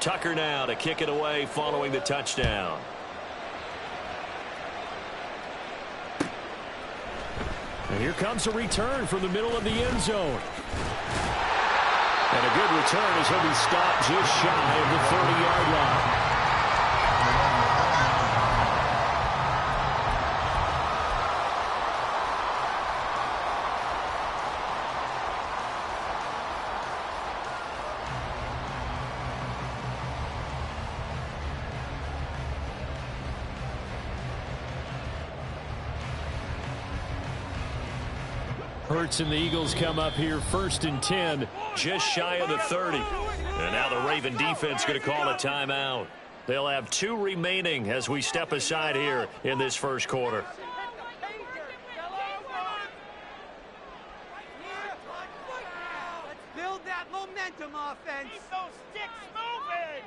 Tucker now to kick it away following the touchdown. And here comes a return from the middle of the end zone. And a good return as he'll be stopped just shy of the 30-yard line. Hurts and the Eagles come up here 1st and 10, just shy of the 30. And now the Raven defense going to call a timeout. They'll have 2 remaining as we step aside here in this first quarter. Let's build that momentum offense. Keep those sticks moving.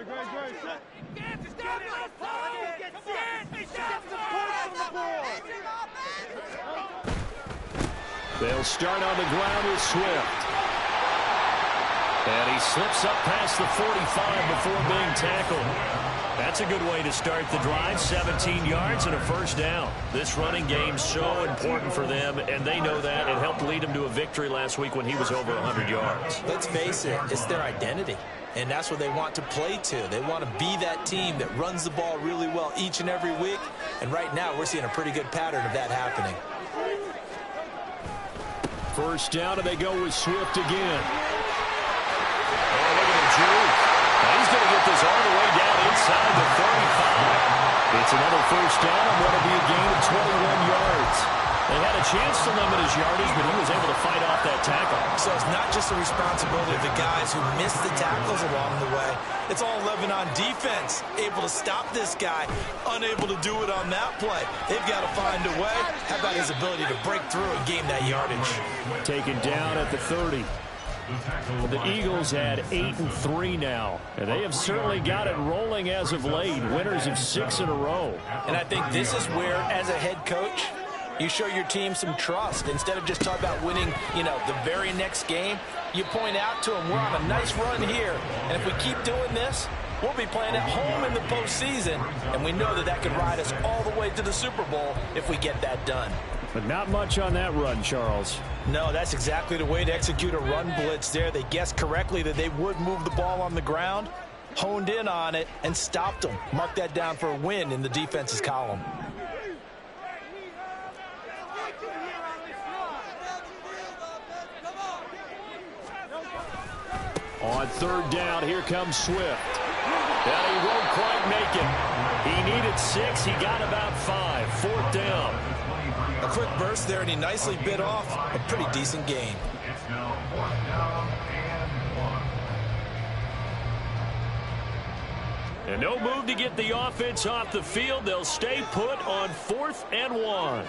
Great. Just get it. Get They'll start on the ground with Swift. And he slips up past the 45 before being tackled. That's a good way to start the drive. 17 yards and a first down. This running game's so important for them, and they know that. It helped lead them to a victory last week when he was over 100 yards. Let's face it, it's their identity. And that's what they want to play to. They want to be that team that runs the ball really well each and every week. And right now, we're seeing a pretty good pattern of that happening. First down, and they go with Swift again. Oh, look at the juke. Now he's going to get this all the way down inside the 35. It's another first down and what will be a gain of 21 yards. They had a chance to limit his yardage, but he was able to fight off that tackle. So it's not just the responsibility of the guys who missed the tackles along the way. It's all 11 on defense, able to stop this guy, unable to do it on that play. They've got to find a way. How about his ability to break through and gain that yardage? Taken down at the 30. The Eagles had 8-3 now, and they have certainly got it rolling as of late. Winners of 6 in a row. And I think this is where, as a head coach, you show your team some trust. Instead of just talking about winning, the very next game, you point out to them, we're on a nice run here. And if we keep doing this, we'll be playing at home in the postseason. And we know that could ride us all the way to the Super Bowl if we get that done. But not much on that run, Charles. No, that's exactly the way to execute a run blitz there. They guessed correctly that they would move the ball on the ground, honed in on it, and stopped them. Mark that down for a win in the defense's column. On third down, here comes Swift. And he won't quite make it. He needed 6. He got about 5. 4th down. A quick burst there, and he nicely bit off a pretty decent gain. And no move to get the offense off the field. They'll stay put on 4th and 1.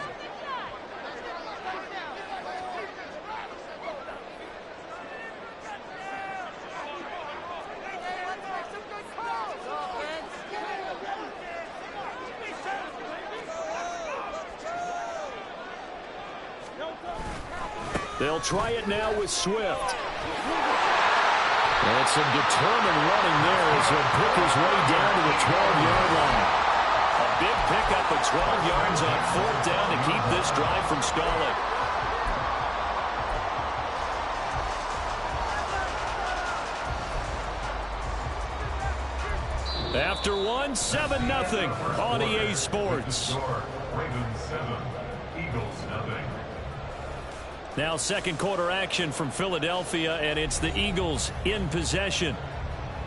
They'll try it now with Swift. And some determined running there as he'll pick his way down to the 12-yard line. A big pickup of 12 yards on 4th down to keep this drive from stalling. After 1, 7-0 on EA Sports. Ravens 7, Eagles 0. Now second quarter action from Philadelphia, and it's the Eagles in possession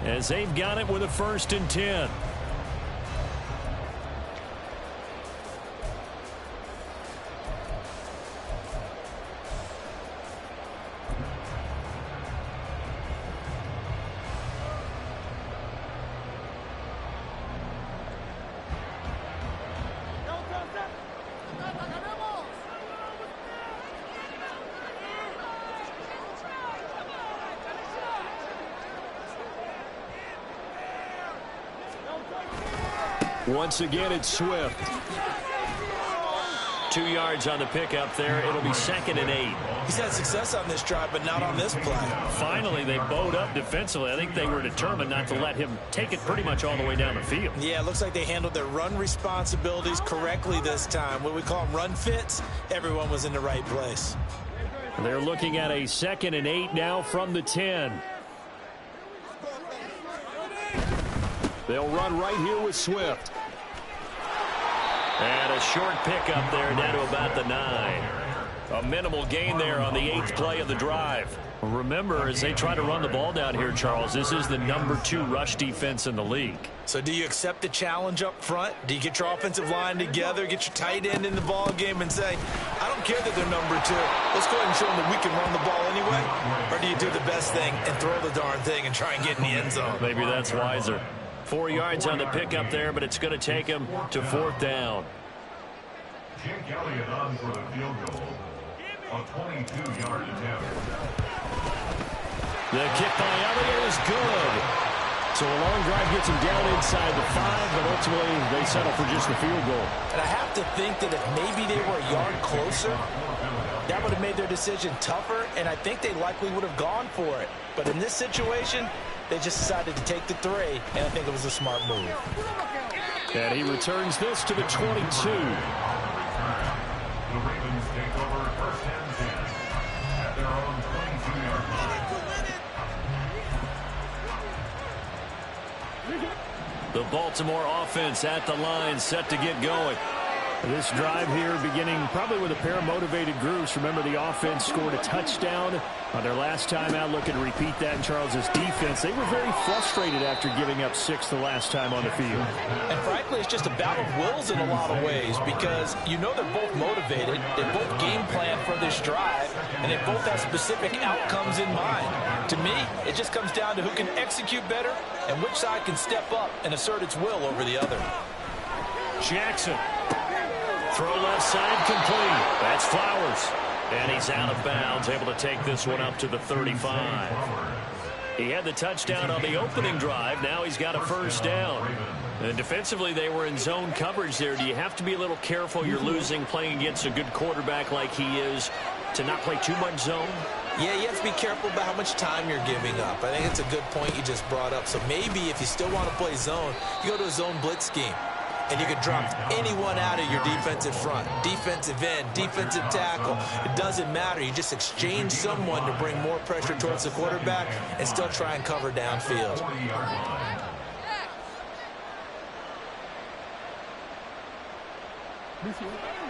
as they've got it with a 1st and 10. Once again, it's Swift. 2 yards on the pickup there. It'll be 2nd and 8. He's had success on this drive, but not on this play. Finally, they bowed up defensively. I think they were determined not to let him take it pretty much all the way down the field. Yeah, it looks like they handled their run responsibilities correctly this time. What we call them run fits, everyone was in the right place. They're looking at a 2nd and 8 now from the 10. They'll run right here with Swift. And a short pickup there down to about the 9. A minimal gain there on the 8th play of the drive. Remember, as they try to run the ball down here, Charles, this is the number 2 rush defense in the league. So do you accept the challenge up front? Do you get your offensive line together, get your tight end in the ball game and say, I don't care that they're number 2. Let's go ahead and show them that we can run the ball anyway? Or do you do the best thing and throw the darn thing and try and get in the end zone? Maybe that's wiser. 4 yards on the pickup there, but it's going to take him to 4th down. Jake Elliott on for the field goal. A 22-yard attempt. The kick by Elliott is good. So a long drive gets him down inside the 5, but ultimately they settle for just the field goal. And I have to think that if maybe they were a yard closer, that would have made their decision tougher, and I think they likely would have gone for it. But in this situation, they just decided to take the 3, and I think it was a smart move. And he returns this to the 22. The Ravens take over 1st and 10 at their own 22-yard line. The Baltimore offense at the line, set to get going. This drive here beginning probably with a pair of motivated groups. Remember, the offense scored a touchdown on their last time out. Looking to repeat that in Charles's defense. They were very frustrated after giving up 6 the last time on the field. And frankly, it's just a battle of wills in a lot of ways because you know they're both motivated. They both game plan for this drive, and they both have specific outcomes in mind. To me, it just comes down to who can execute better and which side can step up and assert its will over the other. Jackson. Throw left side complete. That's Flowers. And he's out of bounds, able to take this one up to the 35. He had the touchdown on the opening drive. Now he's got a 1st down. And defensively, they were in zone coverage there. Do you have to be a little careful? You're losing playing against a good quarterback like he is to not play too much zone? Yeah, you have to be careful about how much time you're giving up. I think it's a good point you just brought up. So maybe if you still want to play zone, you go to a zone blitz scheme. And you can drop anyone out of your defensive front, defensive end, defensive tackle. It doesn't matter. You just exchange someone to bring more pressure towards the quarterback and still try and cover downfield.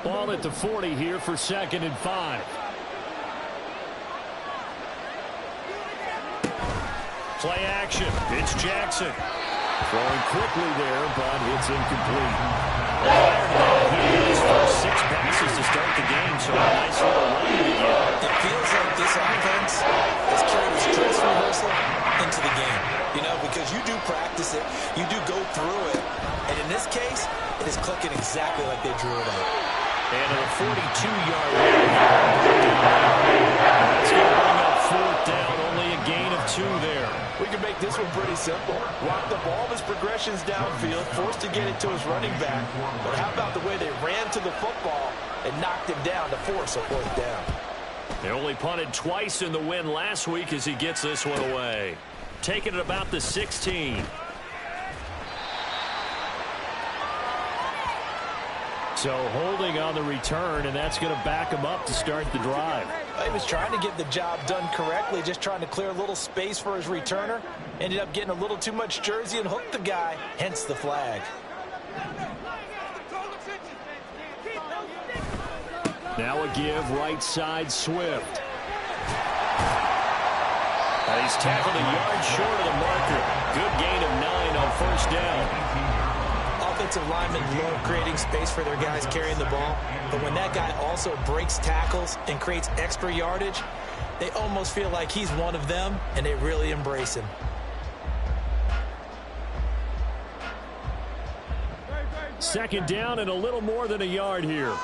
Ball at the 40 here for 2nd and 5. Play action. It's Jackson. Throwing quickly there, but it's incomplete. He had his first 6 passes to start the game, so a nice little run to begin. It feels like this offense has carried its dress rehearsal into the game. You know, because you do practice it, you do go through it, and in this case, it is clicking exactly like they drew it up. And a 42-yard line here. That's going to bring up 4th down, only a gain of 2 there. We can make this one pretty simple. Walk the ball of his progressions downfield, forced to get it to his running back. But how about the way they ran to the football and knocked him down to force a 4th down? They only punted twice in the win last week as he gets this one away. Taking it about the 16. So holding on the return, and that's going to back him up to start the drive. He was trying to get the job done correctly, just trying to clear a little space for his returner. Ended up getting a little too much jersey and hooked the guy, hence the flag. Now a give right side Swift. And he's tackled a yard short of the marker. Good gain of 9 on 1st down. Offensive linemen love creating space for their guys carrying the ball, but when that guy also breaks tackles and creates extra yardage, they almost feel like he's one of them, and they really embrace him. Second down and a little more than a yard here.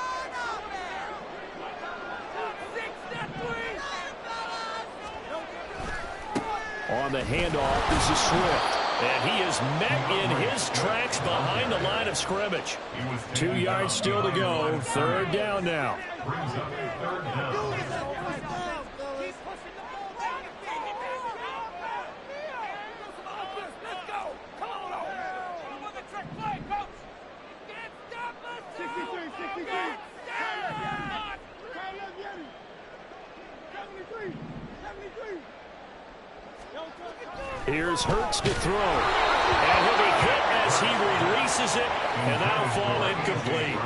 On the handoff, this is Swift. And he is met in his tracks behind the line of scrimmage. 2 yards still to go. Third down now. Brings up third down. Here's Hurts to throw. And he'll be hit as he releases it, and that'll fall incomplete.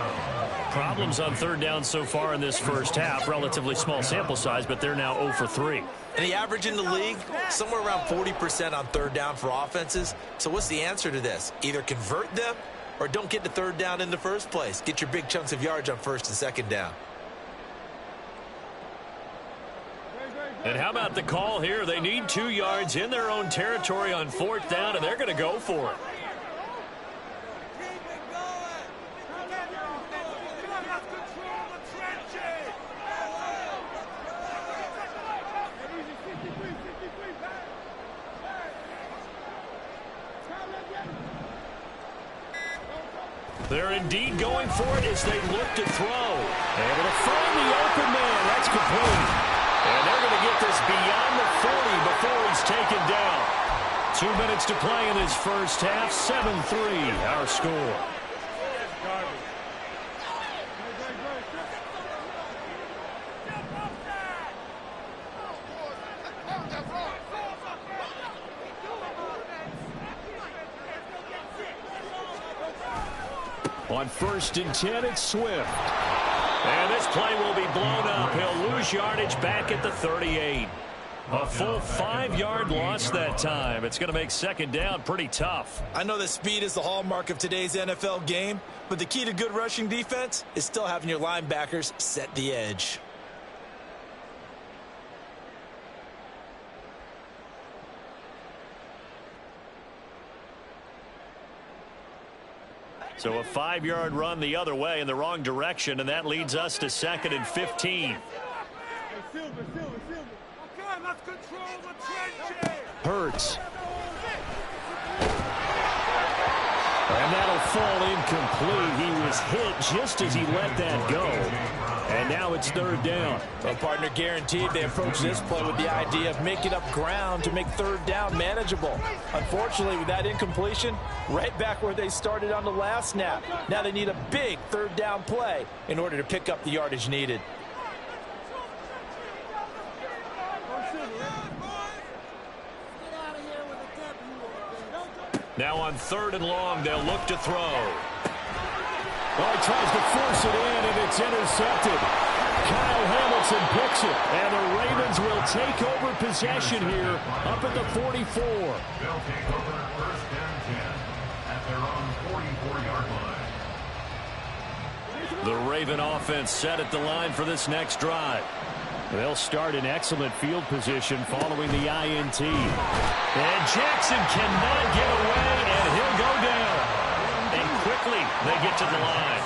Problems on third down so far in this first half. Relatively small sample size, but they're now 0 for 3. And the average in the league, somewhere around 40% on third down for offenses. So what's the answer to this? Either convert them or don't get the third down in the first place. Get your big chunks of yards on first and second down. And how about the call here? They need 2 yards in their own territory on fourth down, and they're going to go for it. They're indeed going for it as they look to throw. Able to find the open man. That's complete. And they're going to get this beyond the 40 before he's taken down. 2 minutes to play in this first half. 7-3 our score. On 1st and 10, it's Swift. And this play will be blown up. He'll lose yardage back at the 38. A full 5-yard loss that time. It's going to make second down pretty tough. I know that speed is the hallmark of today's NFL game, but the key to good rushing defense is still having your linebackers set the edge. So a 5-yard run the other way in the wrong direction, and that leads us to 2nd and 15. Hurts. And that'll fall incomplete. He was hit just as he let that go. And now it's third down. Well, partner, guaranteed they approach this play with the idea of making up ground to make third down manageable. Unfortunately, with that incompletion, right back where they started on the last snap. Now they need a big third down play in order to pick up the yardage needed. Now on 3rd and long, they'll look to throw. Well, he tries to force it in, and it's intercepted. Kyle Hamilton picks it, and the Ravens will take over possession here up at the 44. They'll take over 1st and 10 at their own 44-yard line. The Raven offense set at the line for this next drive. They'll start in excellent field position following the INT. And Jackson cannot get away, and he'll go down. And quickly, they get to the line.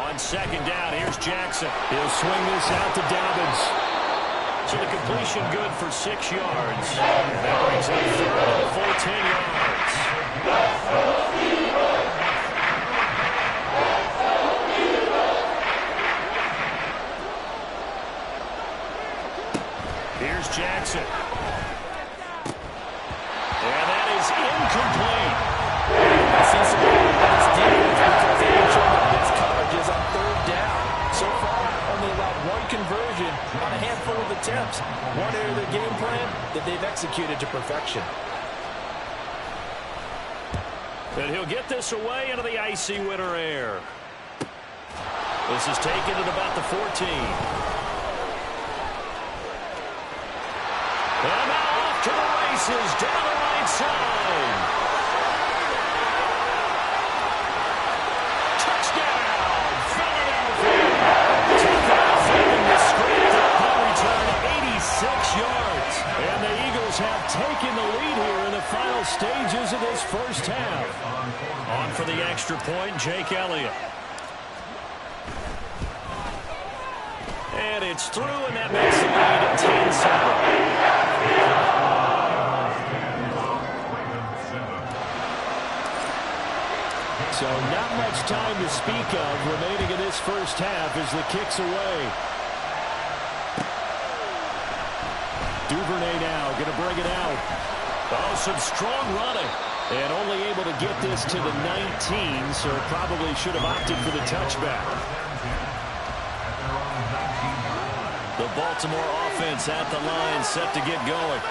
On 2nd down, here's Jackson. He'll swing this out to Dobbins. So the completion good for 6 yards. And that brings up third, a full 10 yards. Here's Jackson. And that is incomplete. I see some of this defense because they didn't show up against coverages on third down. So far, only allowed 1 conversion on a handful of attempts. One area of their game plan that they've executed to perfection. And he'll get this away into the icy winter air. This is taken at about the 14. And now off to the races down the right side. Touchdown, Philadelphia. Taking off in the script. Punt return 86 yards. And the Eagles have taken the lead here in the final stages of this first half. On for the extra point, Jake Elliott. And it's through, and that makes the lead 10-7. speak of remaining in this first half as the kick's away. Duvernay now going to bring it out. Oh, some strong running. And only able to get this to the 19, so probably should have opted for the touchback. The Baltimore offense at the line, set to get going.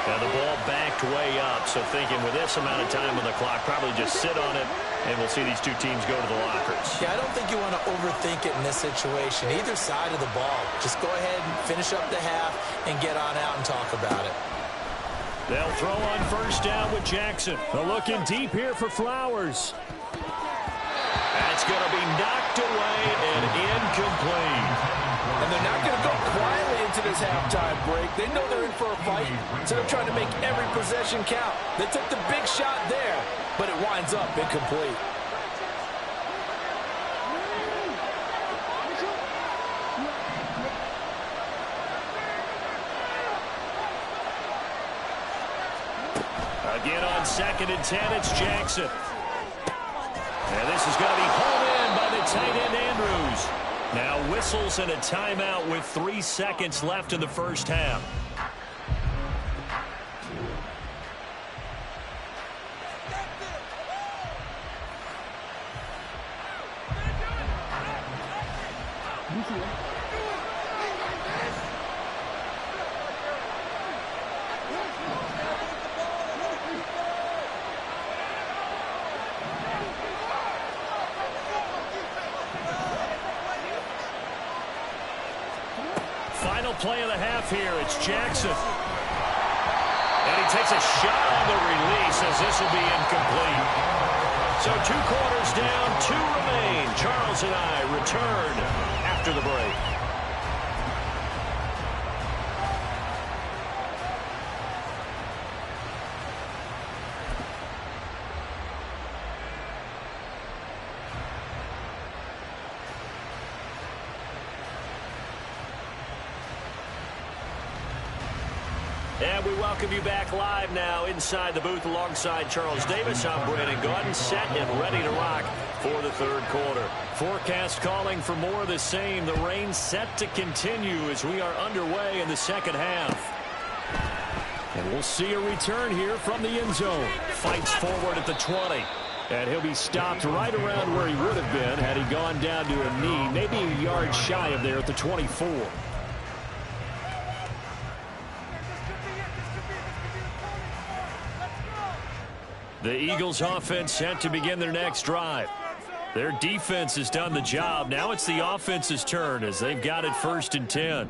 Now the ball backed way up, so thinking with this amount of time on the clock, probably just sit on it, and we'll see these two teams go to the lockers. Yeah, I don't think you want to overthink it in this situation. Either side of the ball. Just go ahead and finish up the half and get on out and talk about it. They'll throw on first down with Jackson. They're looking deep here for Flowers. That's going to be knocked away and incomplete. And they're not going to go quietly into this halftime break. They know they're in for a fight, so they're trying to make every possession count. They took the big shot there, but it winds up incomplete. Again on 2nd and 10, it's Jackson. And this is going to be hauled in by the tight end Andrews. Now whistles and a timeout with 3 seconds left in the first half. Final play of the half here. It's Jackson. And he takes a shot on the release as this will be incomplete. So 2 quarters down, 2 remain. Charles and I return after the break. And we welcome you back live now inside the booth alongside Charles Davis. I'm Brandon Gaudin, set and ready to rock for the third quarter. Forecast calling for more of the same. The rain set to continue as we are underway in the second half. And we'll see a return here from the end zone. Fights forward at the 20. And he'll be stopped right around where he would have been had he gone down to a knee, maybe a yard shy of there at the 24. The Eagles offense set to begin their next drive. Their defense has done the job. Now it's the offense's turn as they've got it 1st and 10.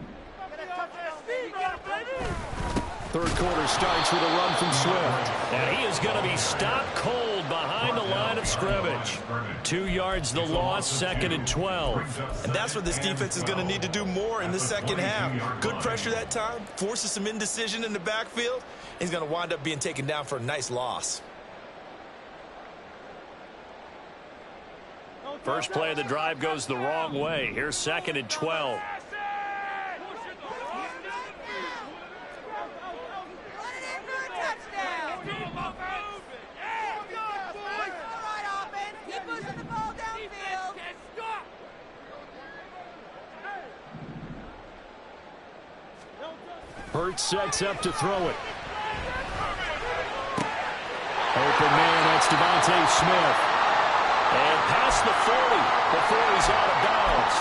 Third quarter starts with a run from Swift. And he is going to be stopped cold behind the line of scrimmage. 2 yards the loss, 2nd and 12. And that's what this defense is going to need to do more in the second half. Good pressure that time, forces some indecision in the backfield. He's going to wind up being taken down for a nice loss. First play of the drive goes the wrong way. Here's 2nd and 12. Hurts sets up to throw it. Open man, that's Devontae Smith. And past the 40 before he's out of bounds.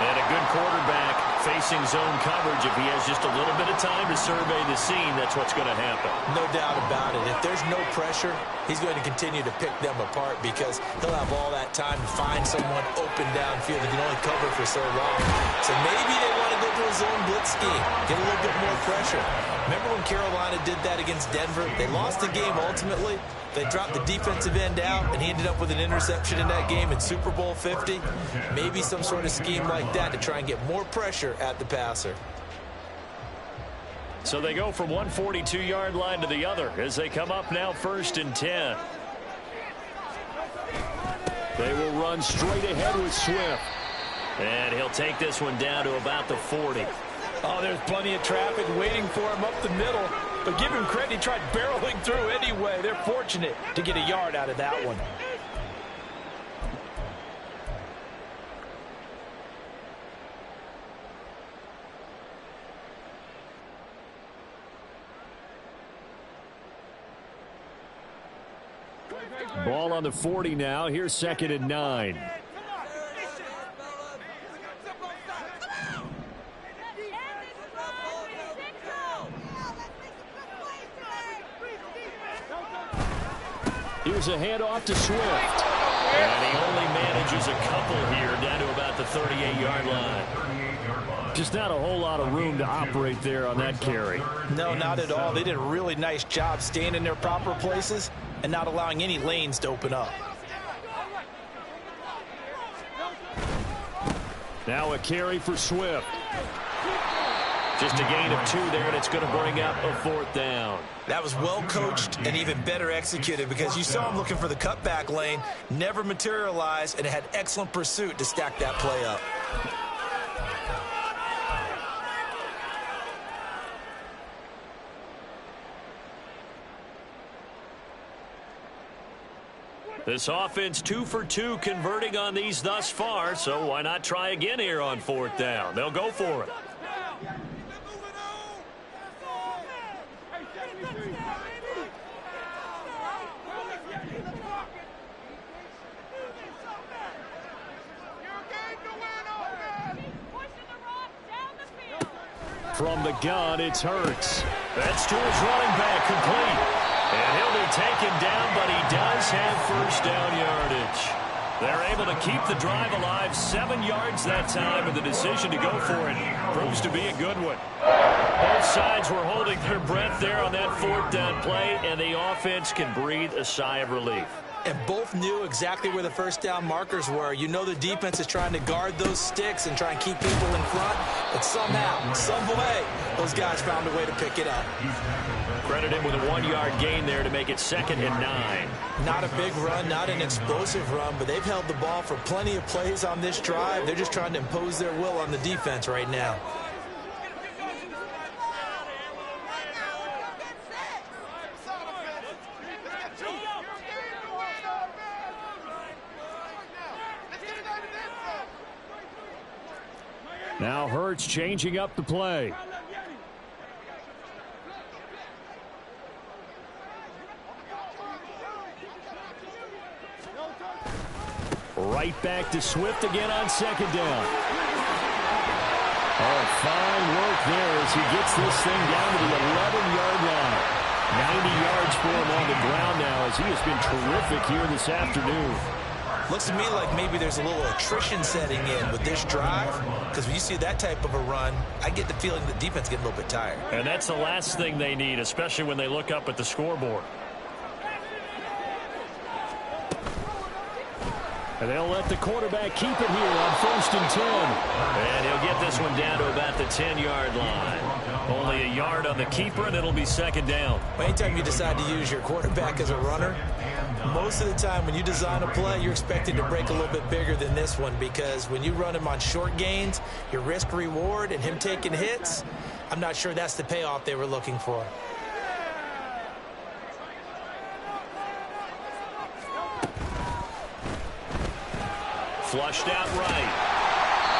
And a good quarterback facing zone coverage. If he has just a little bit of time to survey the scene, that's what's going to happen. No doubt about it. If there's no pressure, he's going to continue to pick them apart because he'll have all that time to find someone open downfield. He can only cover for so long. So maybe they want to go to a zone blitz scheme, get a little bit more pressure. Remember when Carolina did that against Denver? They lost the game ultimately. They dropped the defensive end out, and he ended up with an interception in that game in Super Bowl 50. Maybe some sort of scheme like that to try and get more pressure at the passer. So they go from one 42-yard line to the other as they come up now 1st and 10. They will run straight ahead with Swift. And he'll take this one down to about the 40. Oh, there's plenty of traffic waiting for him up the middle. But give him credit, he tried barreling through anyway. They're fortunate to get a yard out of that one. Ball on the 40 now. Here's 2nd and 9. Here's a handoff to Swift. And he only manages a couple here down to about the 38-yard line. Just not a whole lot of room to operate there on that carry. No, not at all. They did a really nice job staying in their proper places and not allowing any lanes to open up. Now a carry for Swift. Just a gain of 2 there, and it's going to bring up a 4th down. That was well coached and even better executed because you saw him looking for the cutback lane, never materialized, and it had excellent pursuit to stack that play up. This offense 2 for 2 converting on these thus far, so why not try again here on 4th down? They'll go for it. From the gun, it's Hurts. That's to his running back, complete. And he'll be taken down, but he does have 1st down yardage. They're able to keep the drive alive, 7 yards that time, and the decision to go for it proves to be a good one. Both sides were holding their breath there on that 4th down play, and the offense can breathe a sigh of relief. And both knew exactly where the 1st down markers were. You know the defense is trying to guard those sticks and try and keep people in front, but somehow, some way, those guys found a way to pick it up. Credit him with a 1-yard gain there to make it 2nd and 9. Not a big run, not an explosive run, but they've held the ball for plenty of plays on this drive. They're just trying to impose their will on the defense right now. Now Hurts changing up the play. Right back to Swift again on 2nd down. Oh, fine work there as he gets this thing down to the 11-yard line. 90 yards for him on the ground now as he has been terrific here this afternoon. Looks to me like maybe there's a little attrition setting in with this drive, because when you see that type of a run, I get the feeling the defense getting a little bit tired. And that's the last thing they need, especially when they look up at the scoreboard. And they'll let the quarterback keep it here on 1st and 10. And he'll get this one down to about the 10-yard line. Only a yard on the keeper, and it'll be 2nd down. Anytime you decide to use your quarterback as a runner, most of the time when you design a play, you're expected to break a little bit bigger than this one, because when you run him on short gains, your risk-reward and him taking hits, I'm not sure that's the payoff they were looking for. Flushed out right.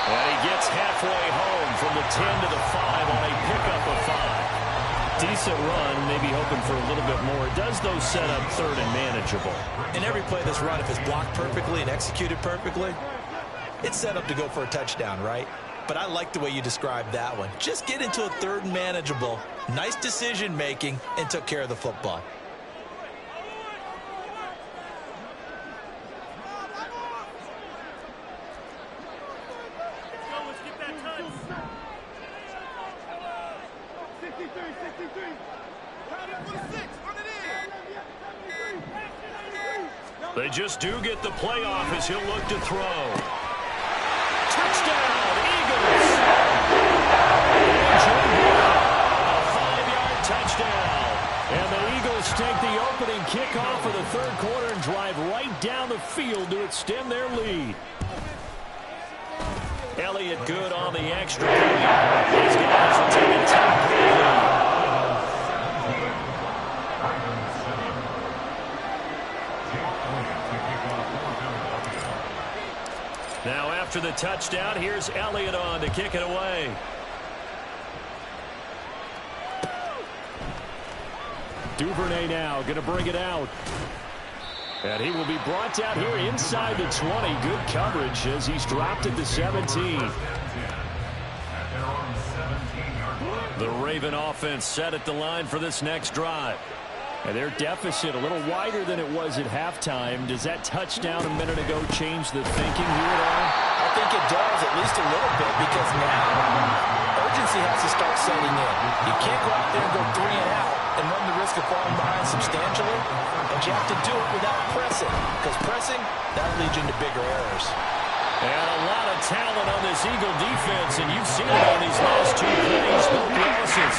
And he gets halfway home from the 10 to the 5 on a pickup of 5. Decent run, maybe hoping for a little bit more. It does, though, set up 3rd and manageable. In every play this run, if it's blocked perfectly and executed perfectly, it's set up to go for a touchdown, right? But I like the way you described that one. Just get into a 3rd and manageable, nice decision-making, and took care of the football. They just do get the playoff as he'll look to throw. Touchdown, Eagles! A 5-yard touchdown. And the Eagles take the opening kickoff of the 3rd quarter and drive right down the field to extend their lead. Elliott good on the extra point. These guys will take a 10-point lead. Now after the touchdown, here's Elliott on to kick it away. Duvernay now going to bring it out. And he will be brought down here inside the 20. Good coverage as he's dropped at the 17. The Raven offense set at the line for this next drive. And their deficit a little wider than it was at halftime. Does that touchdown a minute ago change the thinking here at all? I think it does, at least a little bit, because now urgency has to start setting in. You can't go out there and go 3 and out and run the risk of falling behind substantially, but you have to do it without pressing, because pressing, that'll lead you into bigger errors. And a lot of talent on this Eagle defense, and you've seen it on these last 2 plays, both losses.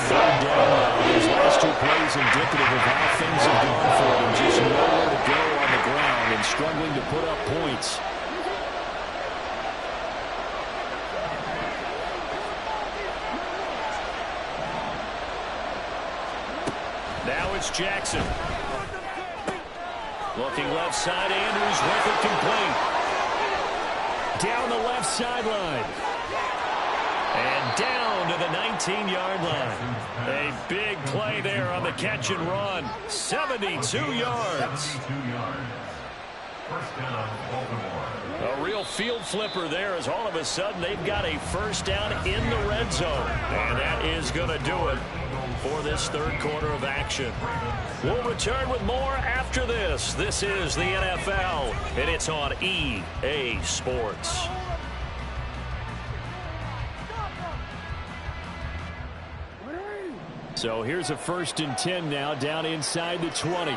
Third down now. These last 2 plays indicative of how things have gone for them. Just nowhere to go on the ground and struggling to put up points. Now it's Jackson. Looking left side, Andrews with it complete. Down the left sideline. And down to the 19-yard line. A big play there on the catch and run. 72 yards. A real field flipper there as all of a sudden they've got a first down in the red zone. And that is going to do it for this third quarter of action. We'll return with more after this. This is the NFL, and it's on EA Sports. So here's a 1st and 10 now down inside the 20.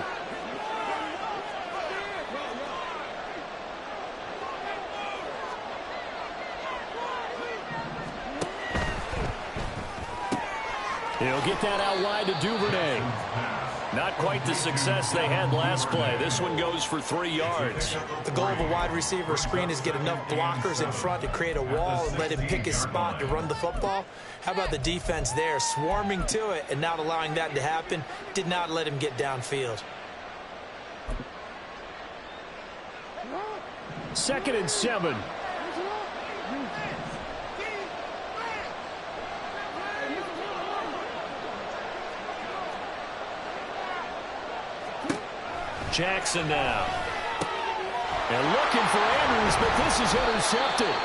He'll get that out wide to Duvernay. Not quite the success they had last play. This one goes for 3 yards. The goal of a wide receiver screen is get enough blockers in front to create a wall and let him pick his spot to run the football. How about the defense there, swarming to it and not allowing that to happen? Did not let him get downfield. 2nd and 7. Jackson now. And looking for Andrews, but this is intercepted.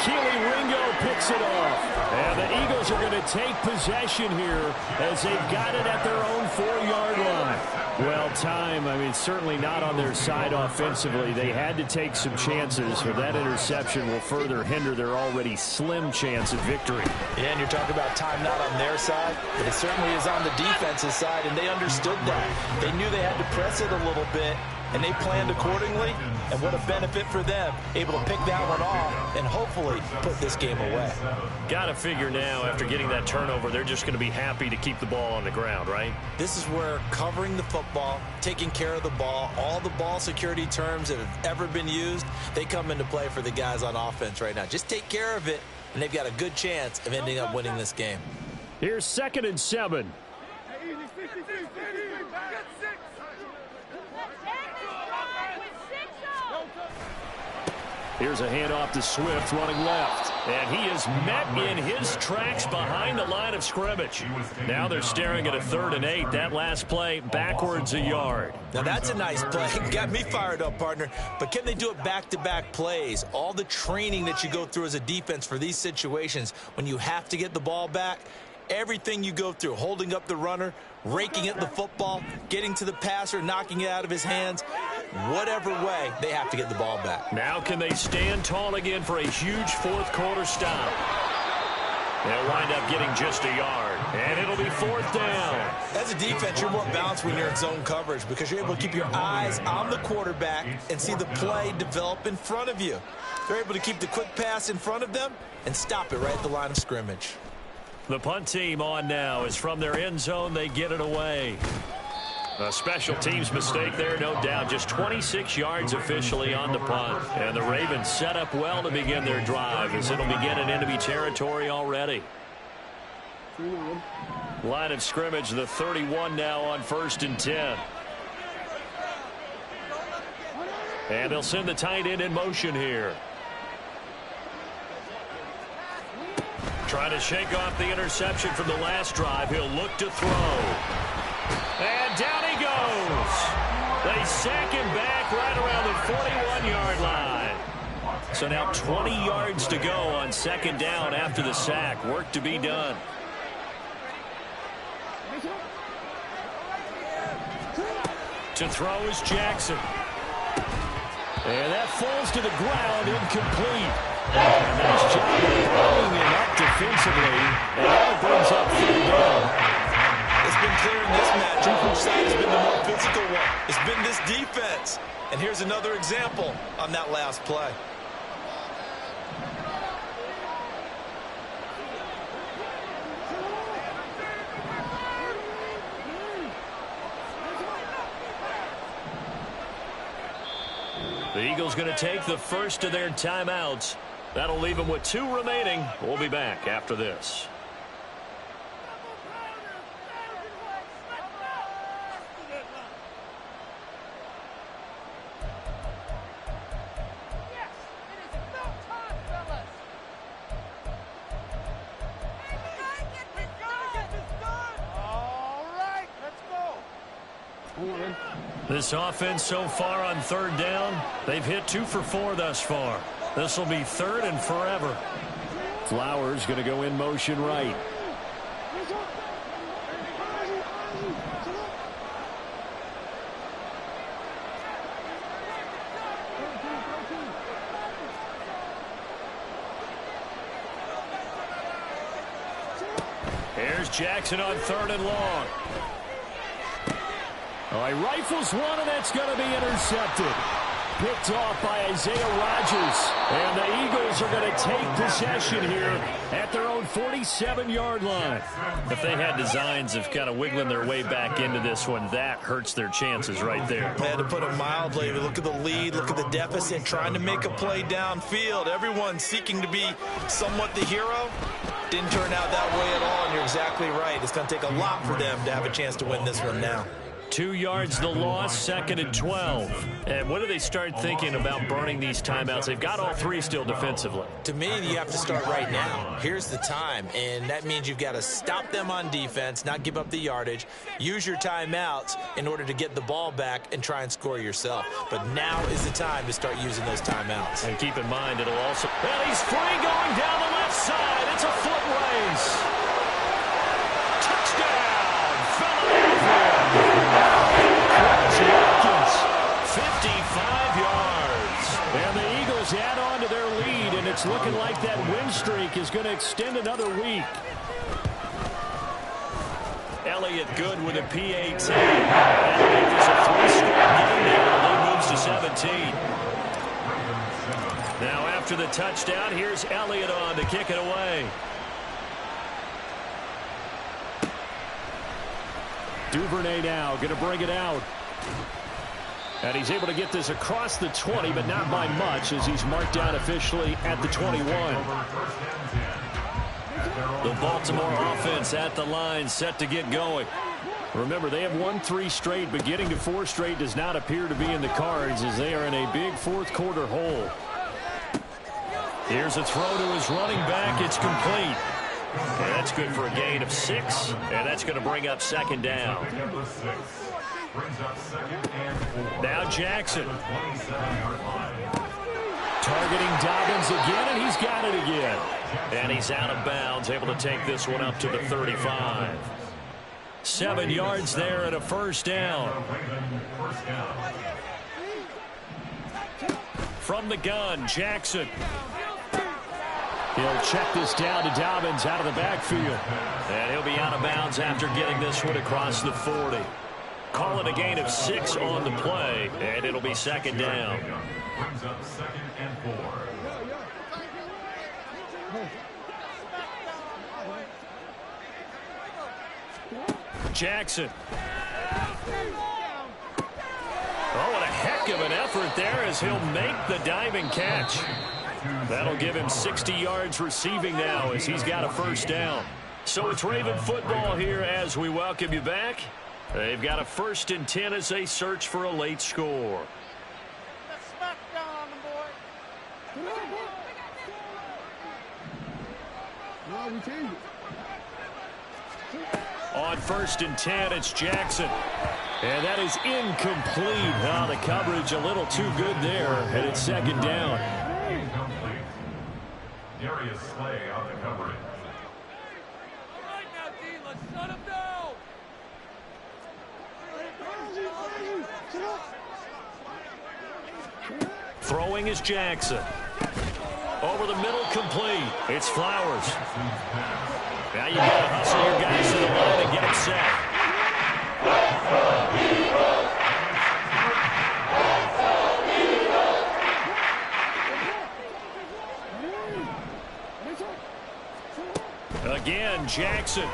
Keely Ringo picks it off. And the Eagles are going to take possession here as they've got it at their own 4-yard line. Well, time, I mean, certainly not on their side offensively. They had to take some chances, but that interception will further hinder their already slim chance of victory. Yeah, and you're talking about time not on their side, but it certainly is on the defense's side, and they understood that. They knew they had to press it a little bit, and they planned accordingly, and what a benefit for them, able to pick that one off and hopefully put this game away. Got to figure now, after getting that turnover, they're just going to be happy to keep the ball on the ground, right? This is where covering the football, taking care of the ball, all the ball security terms that have ever been used, they come into play for the guys on offense right now. Just take care of it, and they've got a good chance of ending up winning this game. Here's 2nd and 7. Here's a handoff to Swift running left. And he is met in his tracks behind the line of scrimmage. Now they're staring at a 3rd and 8. That last play backwards a yard. Now that's a nice play. Got me fired up, partner. But can they do it back-to-back plays? All the training that you go through as a defense for these situations when you have to get the ball back, everything you go through, holding up the runner, raking at the football, getting to the passer, knocking it out of his hands, whatever way, they have to get the ball back. Now can they stand tall again for a huge 4th quarter stop? They'll wind up getting just a yard, and it'll be 4th down. As a defense, you're more balanced when you're in zone coverage because you're able to keep your eyes on the quarterback and see the play develop in front of you. They're able to keep the quick pass in front of them and stop it right at the line of scrimmage. The punt team on now is from their end zone. They get it away. A special teams mistake there, no doubt. Just 26 yards officially on the punt. And the Ravens set up well to begin their drive as it'll begin in enemy territory already. Line of scrimmage, the 31 now on 1st and 10. And they'll send the tight end in motion here. Trying to shake off the interception from the last drive. He'll look to throw. And down he goes. They sack him back right around the 41-yard line. So now 20 yards to go on second down after the sack. Work to be done. To throw is Jackson. And that falls to the ground, incomplete. Nice job of blowing him up defensively. And now it brings up third down. It's been clear in this matchup which side has been the more physical one. It's been this defense. And here's another example on that last play. The Eagles going to take the first of their timeouts. That'll leave them with 2 remaining. We'll be back after this. This offense so far on third down, they've hit 2 for 4 thus far. This will be third and forever. Flowers going to go in motion right. Here's Jackson on third and long. All right, rifles one, and that's going to be intercepted. Picked off by Isaiah Rodgers. And the Eagles are going to take possession here at their own 47-yard line. If they had designs of kind of wiggling their way back into this one, that hurts their chances right there. Man, to put it mildly, look at the lead, look at the deficit, trying to make a play downfield. Everyone seeking to be somewhat the hero. Didn't turn out that way at all, and you're exactly right. It's going to take a lot for them to have a chance to win this one now. 2 yards the loss, second and 12. And when do they start thinking about burning these timeouts? They've got all 3 still defensively. To me, you have to start right now. Here's the time, and that means you've got to stop them on defense, not give up the yardage, use your timeouts in order to get the ball back and try and score yourself. But now is the time to start using those timeouts. And keep in mind, it'll also... And he's free going down the left side. It's a foot race. Touchdown, Philadelphia. 55 yards. And the Eagles add on to their lead, and it's looking like that win streak is going to extend another week. Elliott good with a PAT. That'll make this a 3-straight game now. The lead moves to 17. Now after the touchdown, here's Elliott on to kick it away. Duvernay now going to bring it out. And he's able to get this across the 20, but not by much, as he's marked down officially at the 21. The Baltimore offense at the line, set to get going. Remember, they have won 3 straight, but getting to 4 straight does not appear to be in the cards, as they are in a big fourth-quarter hole. Here's a throw to his running back. It's complete. And that's good for a gain of 6, and that's going to bring up second down. Now Jackson. Targeting Dobbins again, and he's got it again. And he's out of bounds, able to take this one up to the 35. 7 yards there and a first down. From the gun, Jackson. He'll check this down to Dobbins out of the backfield. And he'll be out of bounds after getting this one across the 40. Call it a gain of 6 on the play, and it'll be second down. Brings up second and 4. Jackson. Oh, what a heck of an effort there as he'll make the diving catch. That'll give him 60 yards receiving now as he's got a first down. So it's Raven football here as we welcome you back. They've got a 1st and 10 as they search for a late score. On 1st and 10, it's Jackson. And that is incomplete. Oh, the coverage a little too good there, and it's second down. Incomplete. Darius Slay on the coverage. All right now, D, let's shut him down. Throwing is Jackson. Over the middle, complete. It's Flowers. Now you got to hustle your guys to the line and get them set. Again, Jackson.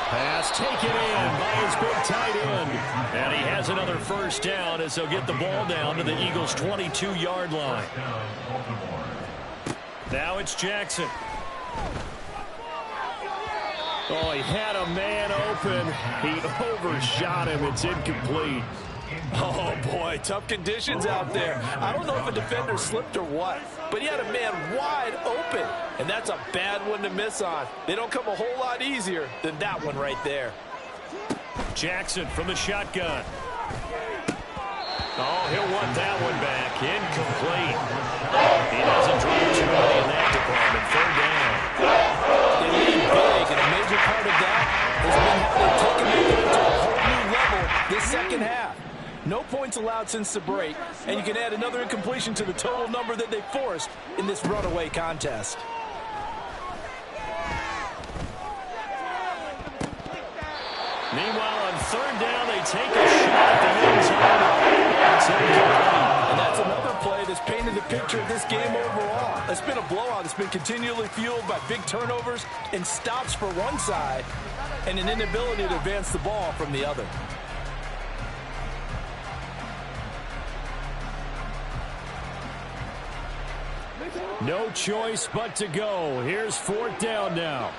Pass taken in by his big tight end. And he has another first down as they'll get the ball down to the Eagles' 22-yard line. Now it's Jackson. Oh, he had a man open. He overshot him. It's incomplete. Oh, boy, tough conditions out there. I don't know if a defender slipped or what, but he had a man wide open, and that's a bad one to miss on. They don't come a whole lot easier than that one right there. Jackson from the shotgun. Oh, he'll want that one back. Incomplete. He doesn't drive too many in that department. Third down. They lead big, and a major part of that has been how they've taken the game to a whole new level this second half. No points allowed since the break, and you can add another incompletion to the total number that they forced in this runaway contest. Meanwhile, on third down, they take a shot at the end zone. That's incomplete. And that's another play that's painted the picture of this game overall. It's been a blowout. It's been continually fueled by big turnovers and stops for one side and an inability to advance the ball from the other. No choice but to go. Here's fourth down now.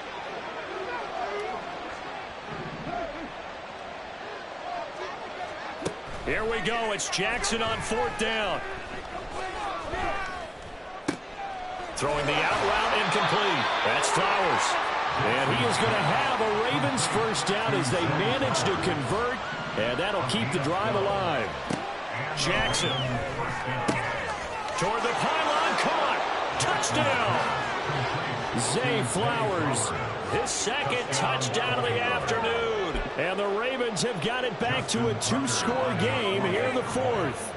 Here we go. It's Jackson on fourth down. Throwing the out route, incomplete. That's Flowers. And he is going to have a Ravens first down as they manage to convert. And that'll keep the drive alive. Jackson. Toward the pylon, caught. Touchdown. Zay Flowers. His second touchdown of the afternoon. And the Ravens have got it back to a two-score game here in the fourth.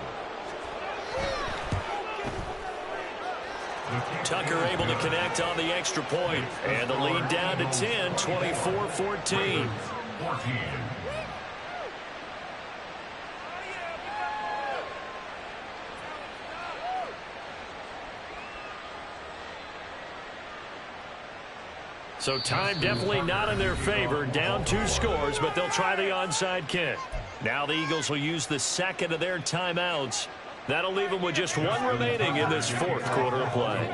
Tucker able to connect on the extra point. And the lead down to 10, 24-14. So time definitely not in their favor. Down 2 scores, but they'll try the onside kick. Now the Eagles will use the second of their timeouts. That'll leave them with just one remaining in this fourth quarter of play.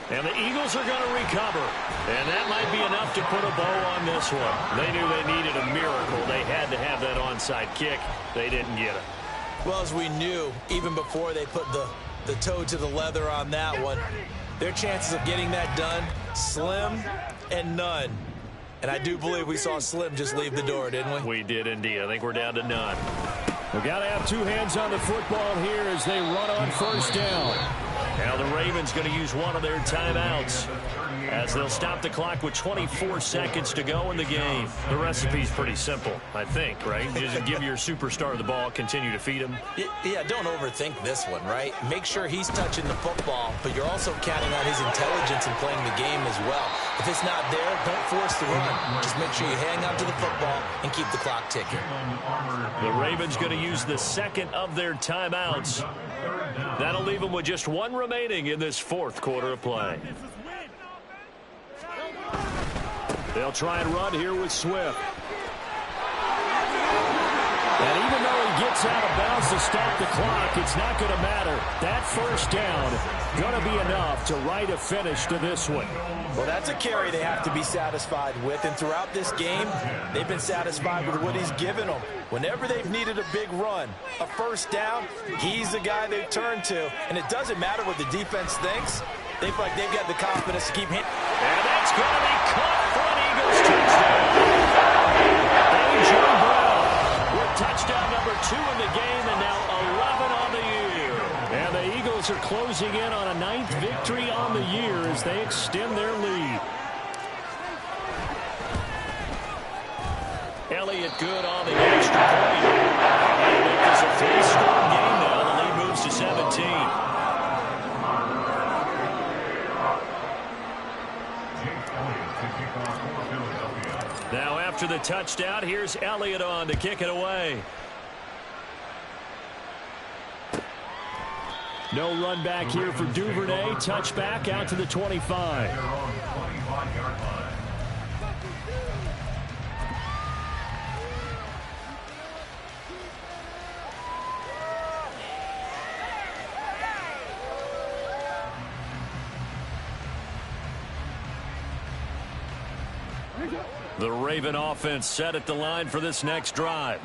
And the Eagles are going to recover. And that might be enough to put a bow on this one. They knew they needed a miracle. They had to have that onside kick. They didn't get it. Well, as we knew, even before they put the toe to the leather on that one, their chances of getting that done, slim and none. And I do believe we saw Slim just leave the door, didn't we? We did indeed. I think we're down to none. We've got to have 2 hands on the football here as they run on first down. Now the Ravens going to use one of their timeouts as they'll stop the clock with 24 seconds to go in the game. The recipe's pretty simple, I think, right? Just give your superstar the ball, continue to feed him. Yeah, don't overthink this one, right? Make sure he's touching the football, but you're also counting on his intelligence in playing the game as well. If it's not there, don't force the run. Just make sure you hang on to the football and keep the clock ticking. The Ravens going to use the second of their timeouts. That'll leave them with just one remaining in this fourth quarter of play. They'll try and run here with Swift. And even though he gets gets out of bounds to stop the clock. It's not going to matter. That first down going to be enough to write a finish to this one. Well, that's a carry they have to be satisfied with. And throughout this game, they've been satisfied with what he's given them. Whenever they've needed a big run, a first down, he's the guy they've turned to. And it doesn't matter what the defense thinks. They feel like they've got the confidence to keep hitting. And that's going to be caught for an Eagles touchdown. A.J. Brown with touchdown number 2 in the game, and now 11 on the year. And the Eagles are closing in on a 9th victory on the year as they extend their lead. Elliott good on the extra point. They make this a 3-score game now. The lead moves to 17. Now after the touchdown, here's Elliott on to kick it away. No run back here for Duvernay. Touchback out to the 25. The Raven offense set at the line for this next drive.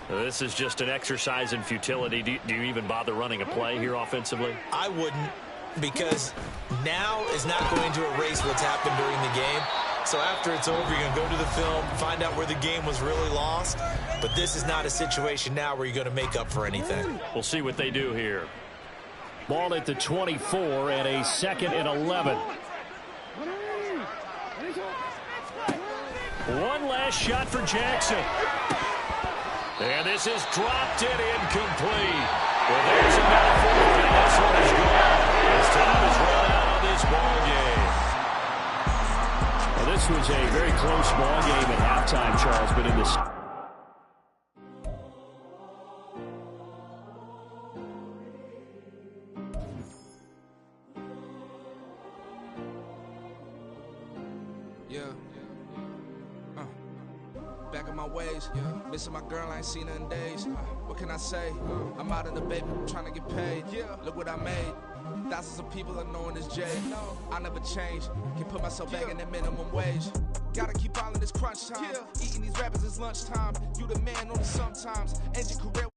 This is just an exercise in futility. Do you even bother running a play here offensively? I wouldn't, because now is not going to erase what's happened during the game. So after it's over, you're going to go to the film, find out where the game was really lost. But this is not a situation now where you're going to make up for anything. We'll see what they do here. Ball at the 24 and a 2nd and 11. One last shot for Jackson. And this is dropped in incomplete. Well, there's a mouthful, and this one is gone. As time is run out on this ball game. Well, this was a very close ball game at halftime, Charles, but in this... Back in my ways, missing my girl, I ain't seen her in days. What can I say? I'm out in the baby, trying to get paid. Look what I made. Thousands of people are knowing this Jay. I never change. Can put myself back in the minimum wage. Gotta keep all in this crunch time. Eating these rappers is lunchtime. You the man on the sometimes. End your career.